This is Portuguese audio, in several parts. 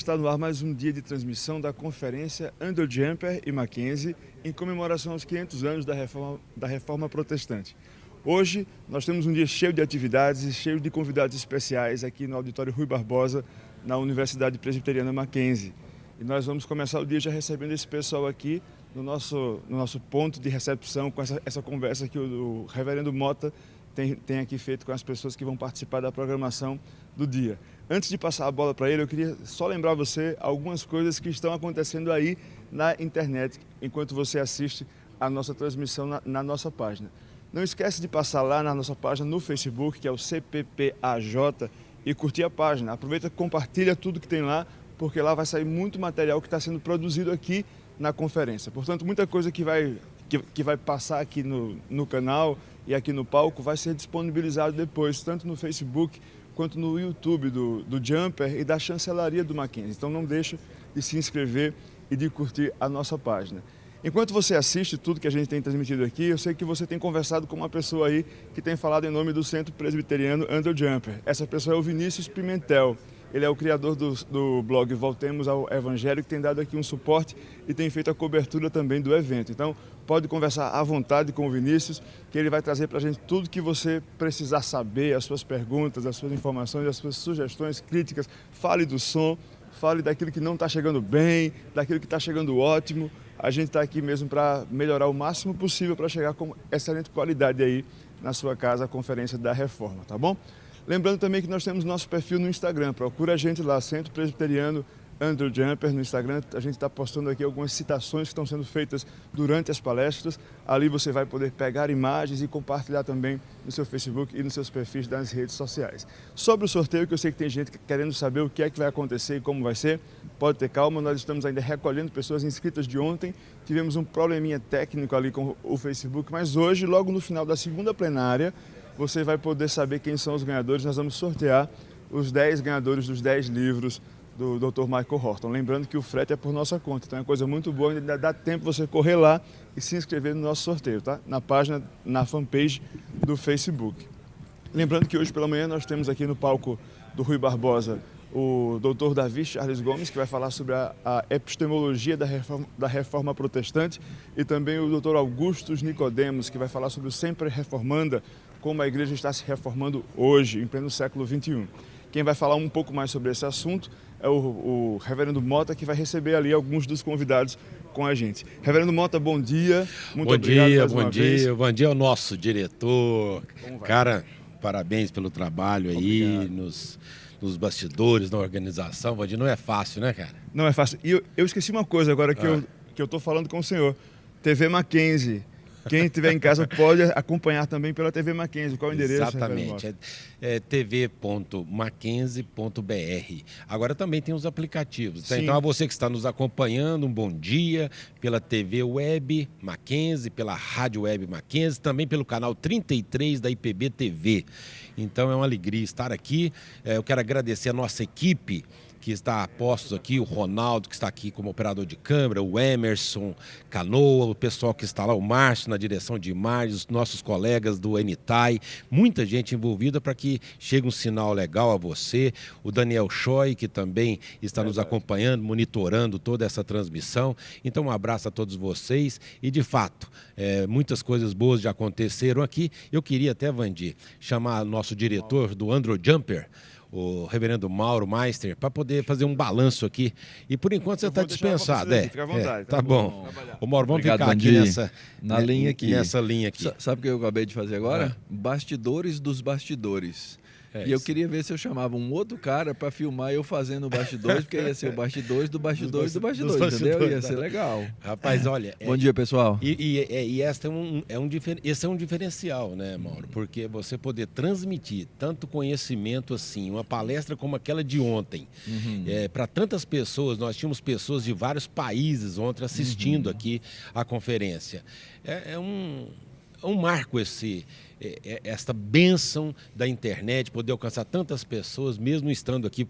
está no ar mais um dia de transmissão da conferência Andrew Jumper e Mackenzie em comemoração aos 500 anos da Reforma Protestante. Hoje nós temos um dia cheio de atividades e cheio de convidados especiais aqui no Auditório Rui Barbosa, na Universidade Presbiteriana Mackenzie. E nós vamos começar o dia já recebendo esse pessoal aqui no nosso ponto de recepção, com essa conversa que o reverendo Mota tem aqui feito com as pessoas que vão participar da programação do dia. Antes de passar a bola para ele, eu queria só lembrar você algumas coisas que estão acontecendo aí na internet, enquanto você assiste a nossa transmissão na nossa página. Não esquece de passar lá na nossa página no Facebook, que é o CPPAJ, e curtir a página. Aproveita e compartilha tudo que tem lá, porque lá vai sair muito material que está sendo produzido aqui na conferência. Portanto, muita coisa que vai passar aqui no canal e aqui no palco vai ser disponibilizado depois, tanto no Facebook quanto no YouTube do Jumper e da chancelaria do Mackenzie. Então não deixe de se inscrever e de curtir a nossa página. Enquanto você assiste tudo que a gente tem transmitido aqui, eu sei que você tem conversado com uma pessoa aí que tem falado em nome do Centro Presbiteriano Andrew Jumper. Essa pessoa é o Vinícius Pimentel. Ele é o criador do blog Voltemos ao Evangelho, que tem dado aqui um suporte e tem feito a cobertura também do evento. Então, pode conversar à vontade com o Vinícius, que ele vai trazer para a gente tudo que você precisar saber, as suas perguntas, as suas informações, as suas sugestões, críticas. Fale do som, fale daquilo que não está chegando bem, daquilo que está chegando ótimo. A gente está aqui mesmo para melhorar o máximo possível para chegar com excelente qualidade aí na sua casa, a Conferência da Reforma, tá bom? Lembrando também que nós temos nosso perfil no Instagram, procura a gente lá, Centro Presbiteriano Andrew Jumper no Instagram. A gente está postando aqui algumas citações que estão sendo feitas durante as palestras. Ali você vai poder pegar imagens e compartilhar também no seu Facebook e nos seus perfis das redes sociais. Sobre o sorteio, que eu sei que tem gente querendo saber o que é que vai acontecer e como vai ser, pode ter calma, nós estamos ainda recolhendo pessoas inscritas de ontem. Tivemos um probleminha técnico ali com o Facebook, mas hoje, logo no final da segunda plenária, você vai poder saber quem são os ganhadores. Nós vamos sortear os 10 ganhadores dos 10 livros do Dr. Michael Horton. Lembrando que o frete é por nossa conta, então é uma coisa muito boa, ainda dá tempo você correr lá e se inscrever no nosso sorteio, tá? Na página, na fanpage do Facebook. Lembrando que hoje pela manhã nós temos aqui no palco do Rui Barbosa o Dr. Davi Charles Gomes, que vai falar sobre a epistemologia da reforma protestante, e também o Dr. Augustus Nicodemos, que vai falar sobre o Sempre Reformanda, como a igreja está se reformando hoje, em pleno século XXI. Quem vai falar um pouco mais sobre esse assunto é o reverendo Mota, que vai receber ali alguns dos convidados com a gente. Reverendo Mota, bom dia. Muito obrigado mais uma vez. Bom dia ao nosso diretor. Cara, parabéns pelo trabalho aí nos bastidores, na organização. Valdir, não é fácil, né, cara? Não é fácil. E eu esqueci uma coisa agora que eu estou falando com o senhor. TV Mackenzie. Quem estiver em casa pode acompanhar também pela TV Mackenzie. Qual é o endereço? Exatamente, é tv.mackenzie.br. Agora também tem os aplicativos, tá? Então a você que está nos acompanhando, um bom dia pela TV Web Mackenzie, pela Rádio Web Mackenzie, também pelo canal 33 da IPB TV. Então é uma alegria estar aqui. Eu quero agradecer a nossa equipe que está a postos aqui, o Ronaldo, que está aqui como operador de câmera, o Emerson Canoa, o pessoal que está lá, o Márcio na direção de imagens, os nossos colegas do Enitai, muita gente envolvida para que chegue um sinal legal a você, o Daniel Choi, que também está nos acompanhando, monitorando toda essa transmissão. Então um abraço a todos vocês e, de fato, muitas coisas boas já aconteceram aqui. Eu queria até, Vandir, chamar o nosso diretor do Andrew Jumper, o reverendo Mauro Meister, para poder fazer um balanço aqui. E por enquanto você está dispensado. Fica à vontade. Tá bom. O Mauro, vamos Obrigado, ficar aqui linha aqui. Nessa linha aqui. Sabe o que eu acabei de fazer agora? Bastidores dos bastidores. E eu queria ver se eu chamava um outro cara para filmar eu fazendo bastidores, porque ia ser o bastidores do bastidores do bastidores, entendeu? Ia ser legal. Rapaz, olha... Bom dia, pessoal. E esse é um diferencial, né, Mauro? Porque você poder transmitir tanto conhecimento assim, uma palestra como aquela de ontem, para tantas pessoas, nós tínhamos pessoas de vários países ontem assistindo aqui a conferência. É um marco esta bênção da internet, poder alcançar tantas pessoas, mesmo estando aqui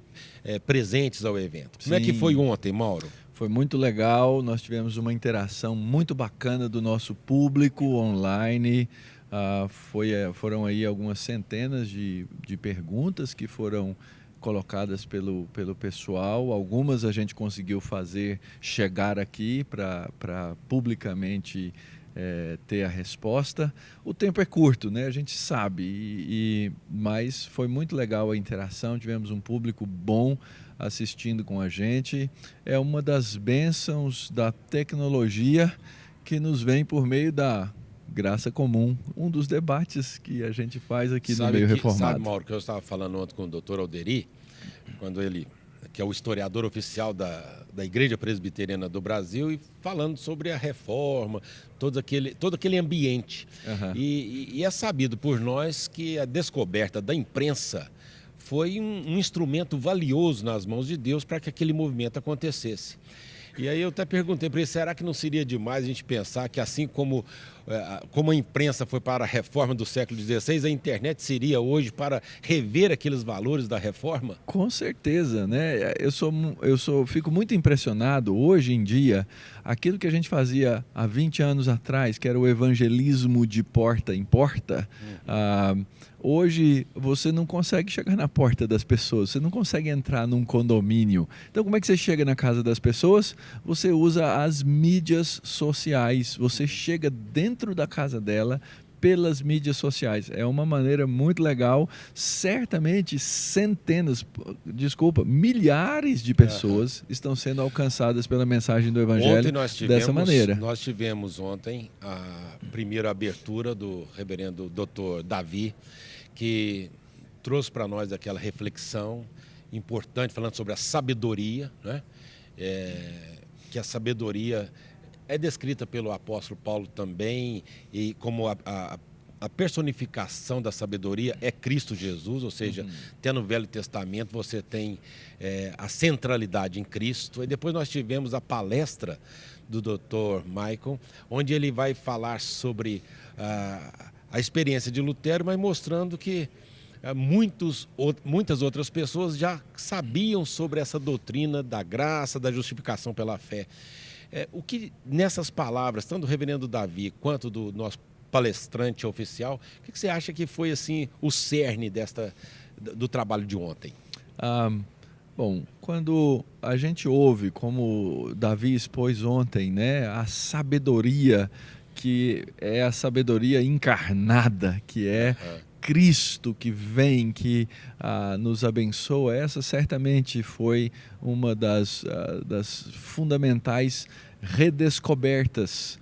presentes ao evento. Como é que foi ontem, Mauro? Foi muito legal, nós tivemos uma interação muito bacana do nosso público online. Foram aí algumas centenas de perguntas que foram colocadas pelo pessoal. Algumas a gente conseguiu chegar aqui para publicamente ter a resposta. O tempo é curto, né? A gente sabe, mas foi muito legal a interação, tivemos um público bom assistindo com a gente. É uma das bênçãos da tecnologia que nos vem por meio da graça comum, um dos debates que a gente faz aqui no Meio Reformado. Sabe, Mauro, que eu estava falando ontem com o Dr. Alderi, quando ele, que é o historiador oficial da Igreja Presbiteriana do Brasil, e falando sobre a reforma, todo aquele ambiente. Uhum. E é sabido por nós que a descoberta da imprensa foi um instrumento valioso nas mãos de Deus para que aquele movimento acontecesse. E aí eu até perguntei para ele, será que não seria demais a gente pensar que assim como a imprensa foi para a reforma do século XVI, a internet seria hoje para rever aqueles valores da reforma? Com certeza, né? Fico muito impressionado hoje em dia, aquilo que a gente fazia há 20 anos atrás, que era o evangelismo de porta em porta. Hoje você não consegue chegar na porta das pessoas, você não consegue entrar num condomínio. Então como é que você chega na casa das pessoas? Você usa as mídias sociais, você chega dentro da casa dela pelas mídias sociais. É uma maneira muito legal. Certamente milhares de pessoas estão sendo alcançadas pela mensagem do Evangelho dessa maneira. Nós tivemos ontem a primeira abertura do reverendo Dr. Davi, que trouxe para nós aquela reflexão importante, falando sobre a sabedoria, né? Que a sabedoria é descrita pelo apóstolo Paulo também, e como a personificação da sabedoria é Cristo Jesus, ou seja, até no Velho Testamento você tem a centralidade em Cristo. E depois nós tivemos a palestra do Dr. Michael, onde ele vai falar sobre a experiência de Lutero, mas mostrando que muitas outras pessoas já sabiam sobre essa doutrina da graça, da justificação pela fé. O que nessas palavras, tanto do reverendo Davi quanto do nosso palestrante oficial, o que você acha que foi assim o cerne do trabalho de ontem? Bom, quando a gente ouve, como Davi expôs ontem, né, a sabedoria, que é a sabedoria encarnada, que é Cristo que vem, que nos abençoa, essa certamente foi uma das fundamentais redescobertas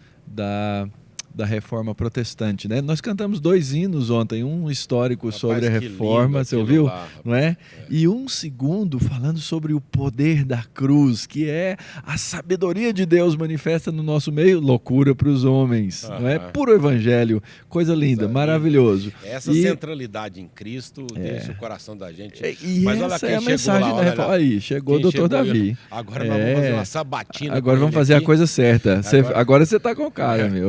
da reforma protestante, né? Nós cantamos 2 hinos ontem, um histórico sobre a reforma, você ouviu? Não é? E um segundo falando sobre o poder da cruz, que é a sabedoria de Deus manifesta no nosso meio, loucura para os homens, não é? Puro evangelho, coisa linda, maravilhoso. Essa centralidade em Cristo deixa o coração da gente. Mas olha, essa é a mensagem da reforma. Aí, chegou o doutor Davi. Agora nós vamos fazer uma sabatina. Agora vamos fazer a coisa certa. Agora você está com cara, meu.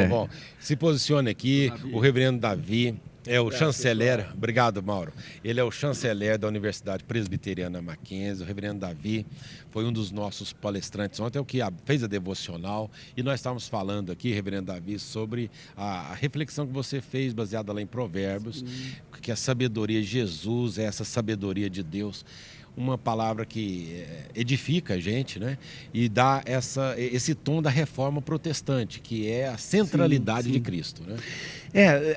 Bom, se posicione aqui, o reverendo Davi é o chanceler, obrigado, Mauro, ele é o chanceler da Universidade Presbiteriana Mackenzie. O reverendo Davi foi um dos nossos palestrantes ontem, é o que fez a devocional, e nós estávamos falando aqui, reverendo Davi, sobre a reflexão que você fez, baseada lá em Provérbios, que a sabedoria de Jesus é essa sabedoria de Deus. Uma palavra que edifica a gente, né? E dá esse tom da reforma protestante, que é a centralidade de Cristo, né?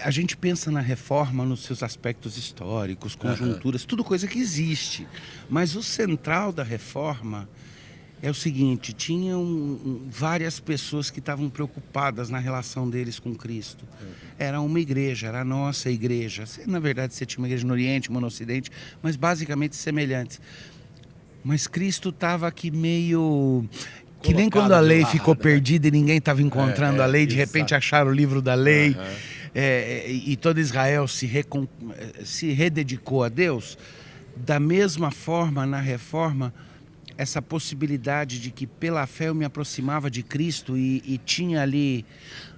A gente pensa na reforma nos seus aspectos históricos, conjunturas, tudo coisa que existe. Mas o central da reforma é o seguinte: tinham várias pessoas que estavam preocupadas na relação deles com Cristo. Era uma igreja, era a nossa igreja. Na verdade, você tinha uma igreja no Oriente, uma no Ocidente, mas basicamente semelhantes. Mas Cristo estava aqui meio... Que nem quando a lei ficou perdida e ninguém estava encontrando a lei, de repente acharam o livro da lei, e todo Israel se rededicou a Deus. Da mesma forma, na reforma, essa possibilidade de que pela fé eu me aproximava de Cristo e tinha ali...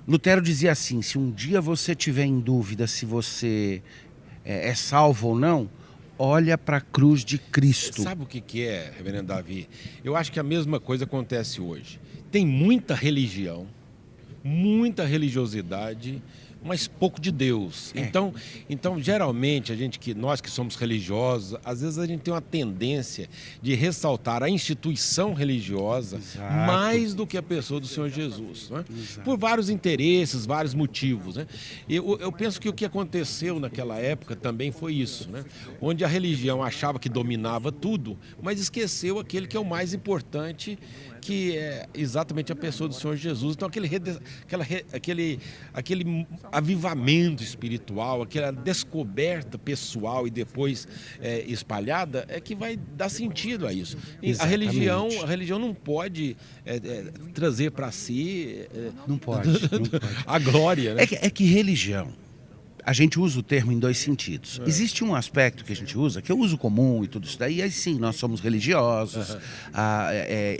Lutero dizia assim: se um dia você tiver em dúvida se você é salvo ou não, olha para a cruz de Cristo. Sabe o que é, reverendo Davi? Eu acho que a mesma coisa acontece hoje. Tem muita religião, muita religiosidade, mas pouco de Deus. Então, geralmente, nós que somos religiosos, às vezes a gente tem uma tendência de ressaltar a instituição religiosa mais do que a pessoa do Senhor Jesus, né? Por vários interesses, vários motivos, né? Eu penso que o que aconteceu naquela época também foi isso, né? Onde a religião achava que dominava tudo, mas esqueceu aquele que é o mais importante, que é exatamente a pessoa do Senhor Jesus. Então, aquele avivamento espiritual, aquela descoberta pessoal e depois espalhada, é que vai dar sentido a isso. E a religião não pode trazer para si não pode. a glória, né? É que religião, a gente usa o termo em dois sentidos. Existe um aspecto que a gente usa, que é o uso comum e tudo isso daí, aí sim, nós somos religiosos,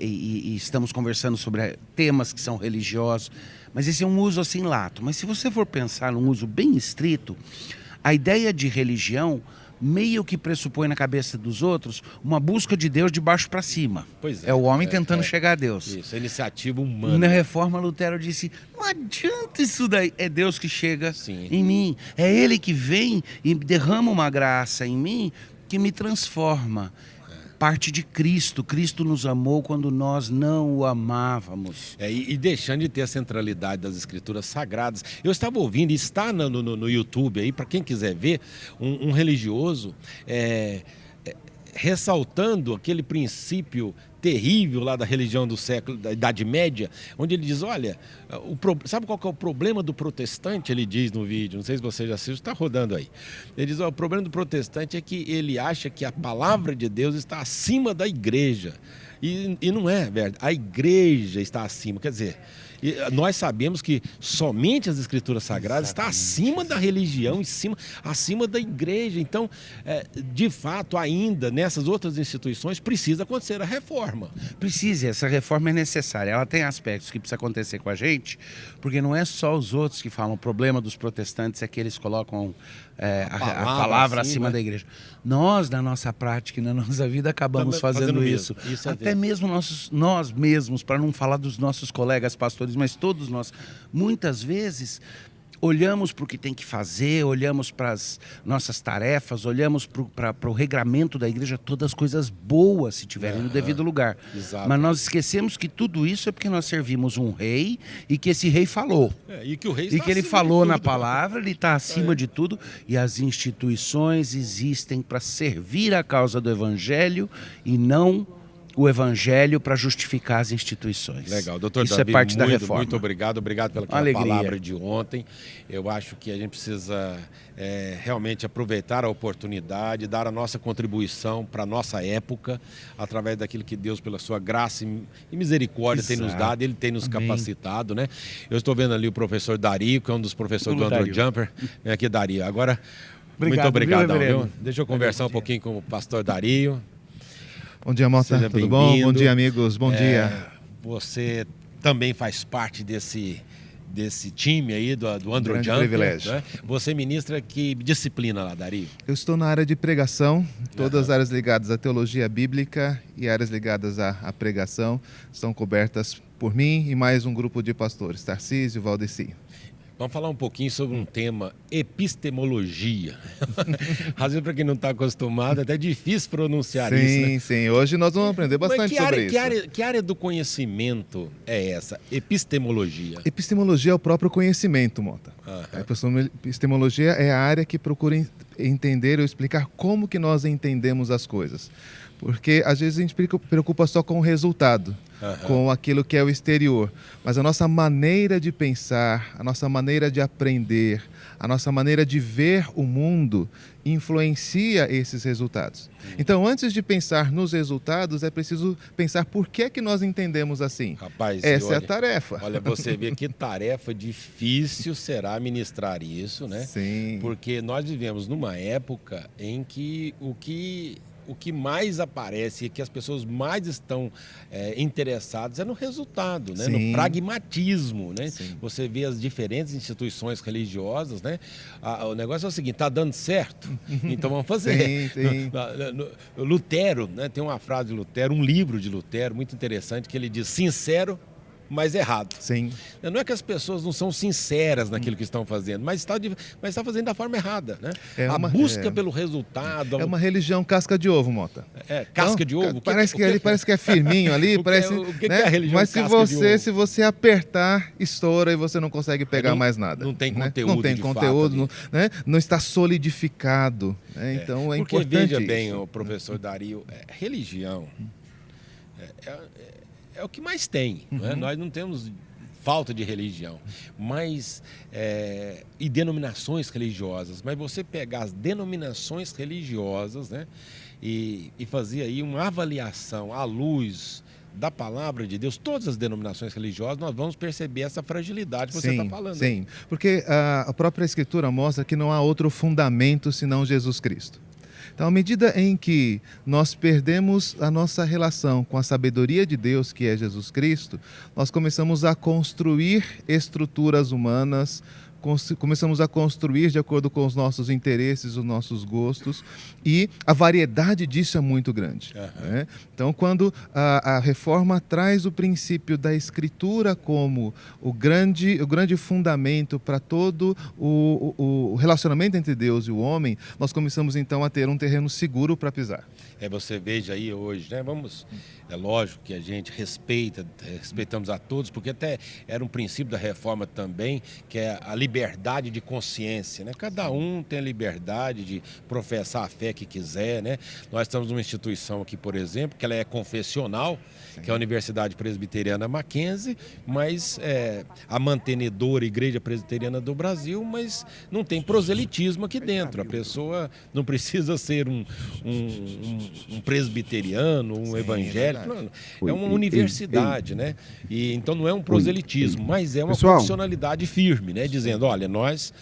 e estamos conversando sobre temas que são religiosos, mas esse é um uso assim lato. Mas se você for pensar num uso bem estrito, a ideia de religião meio que pressupõe na cabeça dos outros uma busca de Deus de baixo para cima. Pois é o homem tentando chegar a Deus. Isso, a iniciativa humana. Na Reforma, Lutero disse, não adianta isso daí, é Deus que chega em mim. É Ele que vem e derrama uma graça em mim que me transforma. Parte de Cristo. Cristo nos amou quando nós não o amávamos. E deixando de ter a centralidade das Escrituras Sagradas. Eu estava ouvindo, e está no YouTube aí, para quem quiser ver, um religioso ressaltando aquele princípio terrível lá da religião do século, da Idade Média, onde ele diz, olha, sabe qual que é o problema do protestante? Ele diz no vídeo, não sei se você já assistiu, está rodando aí. Ele diz, o problema do protestante é que ele acha que a palavra de Deus está acima da igreja. E não é verdade, a igreja está acima, quer dizer, nós sabemos que somente as Escrituras Sagradas estão acima da religião, acima da igreja. Então, de fato, ainda nessas outras instituições precisa acontecer a reforma. Precisa, essa reforma é necessária. Ela tem aspectos que precisa acontecer com a gente, porque não é só os outros que falam. O problema dos protestantes é que eles colocam a palavra acima da igreja. Nós, na nossa prática e na nossa vida, acabamos fazendo isso. Até mesmo nós mesmos, para não falar dos nossos colegas pastores, mas todos nós, muitas vezes, olhamos para o que tem que fazer, olhamos para as nossas tarefas, olhamos para o regramento da igreja, todas as coisas boas, se tiverem no devido lugar. Exato. Mas nós esquecemos que tudo isso é porque nós servimos um rei e que esse rei falou. E que o rei ele falou na palavra, ele está acima de tudo. E as instituições existem para servir a causa do evangelho e não o evangelho para justificar as instituições. Legal, doutor Isso Davi, é parte da reforma. Muito obrigado pela palavra de ontem. Eu acho que a gente precisa realmente aproveitar a oportunidade, dar a nossa contribuição para a nossa época, através daquilo que Deus, pela sua graça e misericórdia, tem nos dado, Ele tem nos capacitado, né? Eu estou vendo ali o professor Dario, que é um dos professores do Andrew Jumper. Vem aqui, Dario. Agora, muito obrigado. Viu? Deixa eu conversar um pouquinho com o pastor Dario. Bom dia, Mota. Tudo bom? Bom dia, amigos. Bom dia. Você também faz parte desse time aí do Andrew Jumper. Privilégio. Né? Você ministra que disciplina lá, Dario? Eu estou na área de pregação, todas as áreas ligadas à teologia bíblica e áreas ligadas à pregação estão cobertas por mim e mais um grupo de pastores, Tarcísio e Valdeci. Vamos falar um pouquinho sobre um tema, epistemologia. Às vezes, para quem não está acostumado, é até difícil pronunciar isso, né? Sim. Hoje nós vamos aprender bastante sobre isso. Que área do conhecimento é essa? Epistemologia. Epistemologia é o próprio conhecimento, Mota. A epistemologia é a área que procura entender ou explicar como que nós entendemos as coisas. Porque às vezes a gente preocupa só com o resultado, com aquilo que é o exterior. Mas a nossa maneira de pensar, a nossa maneira de aprender, a nossa maneira de ver o mundo influencia esses resultados. Então, antes de pensar nos resultados, é preciso pensar por que é que nós entendemos assim. Rapaz, essa é a tarefa. Olha, você vê que tarefa difícil será ministrar isso, né? Sim. Porque nós vivemos numa época em que o que mais aparece e que as pessoas mais estão interessadas é no resultado, né? No pragmatismo, né? Sim. Você vê as diferentes instituições religiosas, né? O negócio é o seguinte, está dando certo, então vamos fazer. Sim. Lutero, né? Tem uma frase de Lutero, um livro de Lutero muito interessante, que ele diz, sincero, mas errado. Sim. Não é que as pessoas não são sinceras naquilo que estão fazendo, mas está fazendo da forma errada, né? A busca pelo resultado. É uma religião casca de ovo, Mota. Casca de ovo? Parece que é firminho ali. O que é a religião mas casca de ovo? se você apertar, estoura e você não consegue pegar mais nada. Não tem né? conteúdo. Não tem conteúdo, né? Não está solidificado. Né? Então é porque importante. Veja bem, isso. o professor Dario, religião é o que mais tem. Né? Nós não temos falta de religião, mas e denominações religiosas. Mas você pegar as denominações religiosas, né, e fazer aí uma avaliação à luz da palavra de Deus, todas as denominações religiosas, nós vamos perceber essa fragilidade que você está falando. Sim, porque a própria Escritura mostra que não há outro fundamento senão Jesus Cristo. Então, à medida em que nós perdemos a nossa relação com a sabedoria de Deus, que é Jesus Cristo, nós começamos a construir estruturas humanas, começamos a construir de acordo com os nossos interesses, os nossos gostos, e a variedade disso é muito grande. Né? Então, quando a reforma traz o princípio da Escritura como o grande fundamento para todo o relacionamento entre Deus e o homem, nós começamos então a ter um terreno seguro para pisar. Você veja aí hoje, né? É lógico que a gente respeitamos a todos, porque até era um princípio da reforma também, que é a liberdade de consciência, né? Cada um tem a liberdade de professar a fé que quiser, né? Nós estamos numa instituição aqui, por exemplo, que ela é confessional, que é a Universidade Presbiteriana Mackenzie, mas a mantenedora Igreja Presbiteriana do Brasil, mas não tem proselitismo aqui dentro. A pessoa não precisa ser um presbiteriano, um evangélico. Não, é uma universidade, né? E então não é um proselitismo, mas é uma profissionalidade firme, né? Dizendo, olha, nós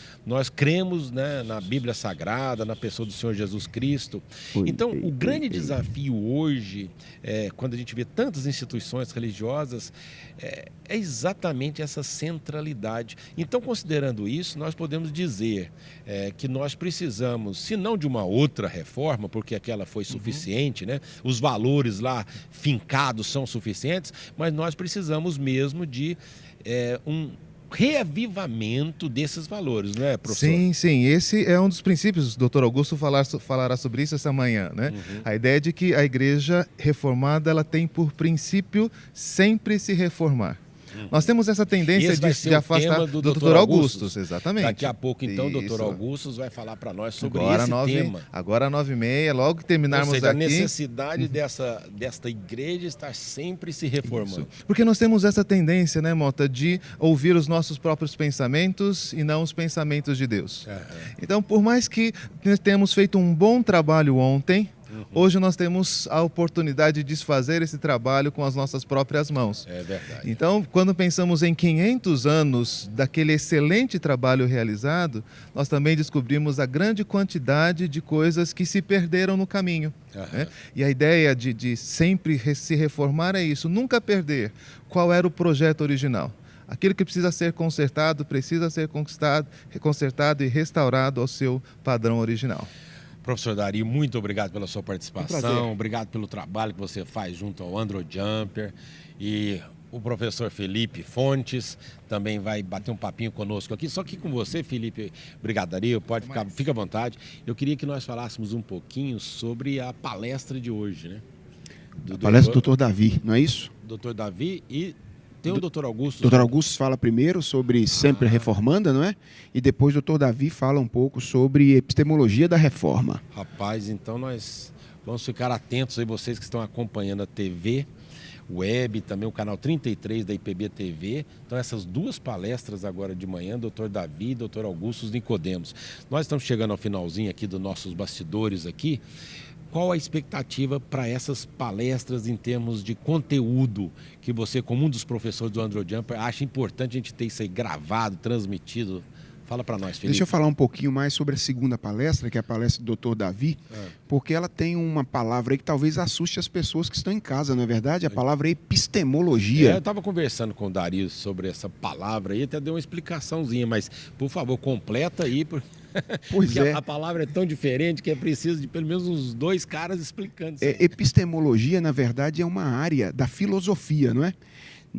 cremos, né, na Bíblia Sagrada, na pessoa do Senhor Jesus Cristo. Então, o grande desafio hoje, quando a gente vê tantas instituições religiosas, é exatamente essa centralidade. Então, considerando isso, nós podemos dizer que nós precisamos, se não de uma outra reforma, porque aquela foi suficiente, né? Os valores lá fincados são suficientes, mas nós precisamos mesmo de um reavivamento desses valores, não é, professor? Sim. Esse é um dos princípios. O doutor Augusto falará sobre isso essa manhã, né? A ideia de que a igreja reformada ela tem por princípio sempre se reformar. Nós temos essa tendência de afastar do Dr. Augusto, exatamente. Daqui a pouco, então, o Dr. Augusto vai falar para nós sobre agora, esse tema. Agora, 9h30, logo que terminarmos Ou seja, aqui... a necessidade desta igreja estar sempre se reformando. Isso. Porque nós temos essa tendência, né, Mota, de ouvir os nossos próprios pensamentos e não os pensamentos de Deus. Então, por mais que tenhamos feito um bom trabalho ontem, hoje nós temos a oportunidade de desfazer esse trabalho com as nossas próprias mãos. É verdade. Então, quando pensamos em 500 anos daquele excelente trabalho realizado, nós também descobrimos a grande quantidade de coisas que se perderam no caminho. Né? E a ideia de sempre se reformar é isso, nunca perder qual era o projeto original. Aquilo que precisa ser consertado, precisa ser consertado e restaurado ao seu padrão original. Professor Dario, muito obrigado pela sua participação, obrigado pelo trabalho que você faz junto ao Andro Jumper, e o professor Felipe Fontes também vai bater um papinho conosco aqui. Só que com você, Felipe, obrigado, Dario, fica à vontade. Eu queria que nós falássemos um pouquinho sobre a palestra de hoje, né? A palestra do Dr. Davi, não é isso? Dr. Davi e... Tem o Dr. Augusto. Dr. Augusto fala primeiro sobre sempre reformanda, não é? E depois o Dr. Davi fala um pouco sobre epistemologia da reforma. Rapaz, então nós vamos ficar atentos aí, vocês que estão acompanhando a TV, web, também o canal 33 da IPB TV. Então essas duas palestras agora de manhã, Dr. Davi e Dr. Augusto Nicodemos. Nós estamos chegando ao finalzinho aqui dos nossos bastidores aqui. Qual a expectativa para essas palestras em termos de conteúdo que você, como um dos professores do Andro Jumper, acha importante a gente ter isso aí gravado, transmitido? Fala para nós, Felipe. Deixa eu falar um pouquinho mais sobre a segunda palestra, que é a palestra do Dr. Davi, porque ela tem uma palavra aí que talvez assuste as pessoas que estão em casa, não é verdade? A palavra é epistemologia. Eu estava conversando com o Dario sobre essa palavra aí, até deu uma explicaçãozinha, mas, por favor, completa aí, Pois porque é. a palavra é tão diferente que é preciso de pelo menos uns dois caras explicando isso aí. Epistemologia, na verdade, é uma área da filosofia, não é?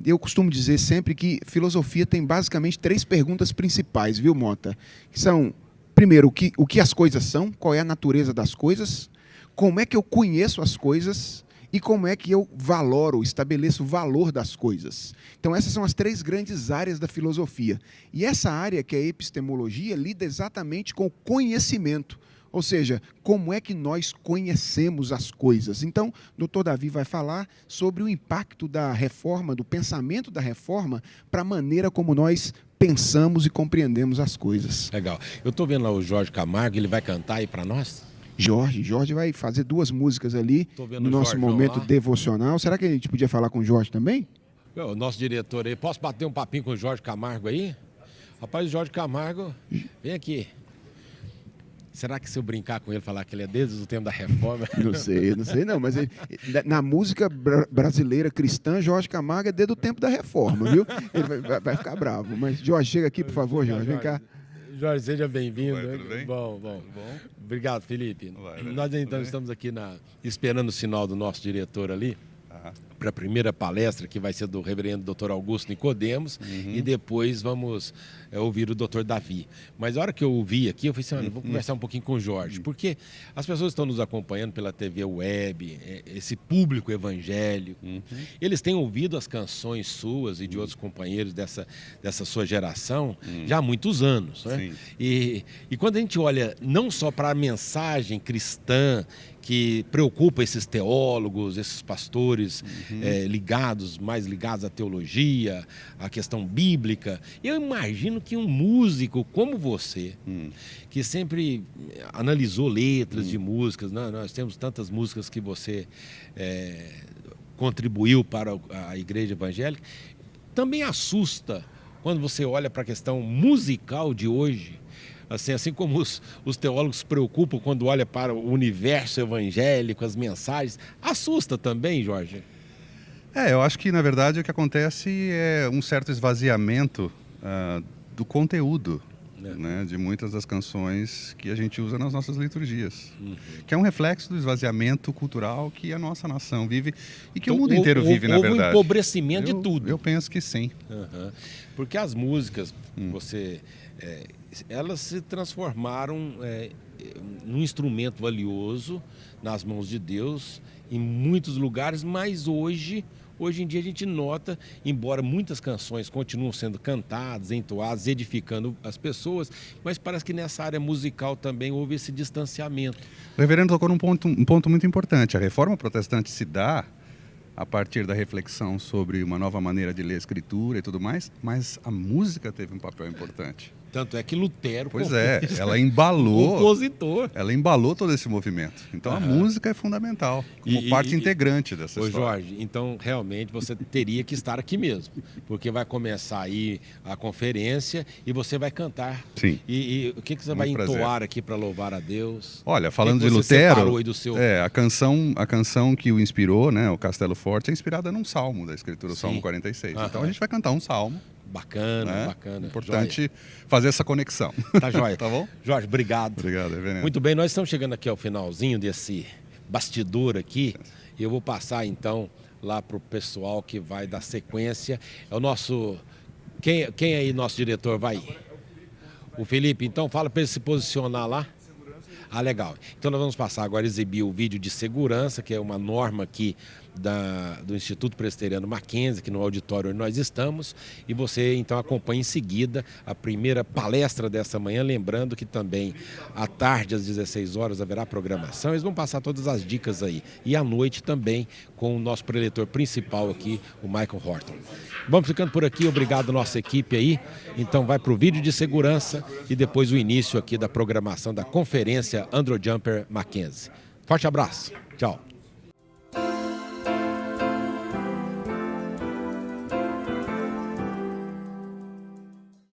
eu costumo dizer sempre que filosofia tem basicamente 3 perguntas principais, viu, Mota? Que são, primeiro, o que as coisas são, qual é a natureza das coisas, como é que eu conheço as coisas e como é que eu valoro, estabeleço o valor das coisas. Então, essas são as 3 grandes áreas da filosofia. E essa área, que é a epistemologia, lida exatamente com o conhecimento. Ou seja, como é que nós conhecemos as coisas. Então, o Dr. Davi vai falar sobre o impacto da reforma, do pensamento da reforma, para a maneira como nós pensamos e compreendemos as coisas. Legal. Eu estou vendo lá o Jorge Camargo, ele vai cantar aí para nós? Jorge vai fazer 2 músicas ali no nosso momento devocional. Será que a gente podia falar com o Jorge também? O nosso diretor aí, posso bater um papinho com o Jorge Camargo aí? Rapaz, o Jorge Camargo, vem aqui. Será que se eu brincar com ele, falar que ele é desde o tempo da reforma? Não sei não, mas na música brasileira cristã, Jorge Camargo é desde o tempo da reforma, viu? Ele vai ficar bravo. Mas, Jorge, chega aqui, por favor, Jorge, vem cá. Jorge, seja bem-vindo. Tudo bem? Bom. Obrigado, Felipe. Nós então estamos aqui esperando o sinal do nosso diretor ali, para a primeira palestra, que vai ser do reverendo Dr. Augusto Nicodemos, e depois vamos ouvir o Dr. Davi. Mas a hora que eu ouvi aqui, eu falei assim, olha, vou conversar um pouquinho com o Jorge, porque as pessoas estão nos acompanhando pela TV Web, esse público evangélico, eles têm ouvido as canções suas e de outros companheiros dessa sua geração já há muitos anos, né? E quando a gente olha não só para a mensagem cristã, que preocupa esses teólogos, esses pastores mais ligados à teologia, à questão bíblica. Eu imagino que um músico como você, que sempre analisou letras de músicas, né? Nós temos tantas músicas que você contribuiu para a igreja evangélica, também assusta quando você olha para a questão musical de hoje. Assim como os teólogos se preocupam quando olham para o universo evangélico, as mensagens, assusta também, Jorge? Eu acho que, na verdade, o que acontece é um certo esvaziamento do conteúdo, né, de muitas das canções que a gente usa nas nossas liturgias, que é um reflexo do esvaziamento cultural que a nossa nação vive e que o mundo inteiro vive, na verdade. Houve um empobrecimento de tudo. Eu penso que sim. Porque as músicas, elas se transformaram num instrumento valioso nas mãos de Deus em muitos lugares, mas hoje em dia a gente nota, embora muitas canções continuam sendo cantadas, entoadas, edificando as pessoas, mas parece que nessa área musical também houve esse distanciamento. O reverendo tocou num ponto muito importante. A reforma protestante se dá a partir da reflexão sobre uma nova maneira de ler a escritura e tudo mais, mas a música teve um papel importante. Tanto é que Lutero... ela embalou... compositor. Ela embalou todo esse movimento. Então a música é fundamental, como parte integrante dessa história. Jorge, então realmente você teria que estar aqui mesmo, porque vai começar aí a conferência e você vai cantar. Sim. E o que você vai entoar aqui para louvar a Deus? Olha, falando de Lutero, a canção que o inspirou, né, o Castelo Forte, é inspirada num salmo da Escritura, o Salmo 46. Então a gente vai cantar um salmo. Bacana, bacana. Importante fazer essa conexão. Tá joia. Tá bom? Jorge, obrigado. Obrigado, reverendo. Muito bem, nós estamos chegando aqui ao finalzinho desse bastidor aqui. Eu vou passar então lá para o pessoal que vai dar sequência. É o nosso... Quem aí, nosso diretor, vai? O Felipe. Então fala para ele se posicionar lá. Legal. Então nós vamos passar agora a exibir o vídeo de segurança, que é uma norma aqui do Instituto Presbiteriano Mackenzie, que no auditório onde nós estamos, e você então acompanha em seguida a primeira palestra dessa manhã, lembrando que também à tarde às 16 horas haverá programação, eles vão passar todas as dicas aí, e à noite também com o nosso preletor principal aqui, o Michael Horton. Vamos ficando por aqui, obrigado nossa equipe aí, então vai para o vídeo de segurança e depois o início aqui da programação da conferência Andrew Jumper Mackenzie. Forte abraço, tchau.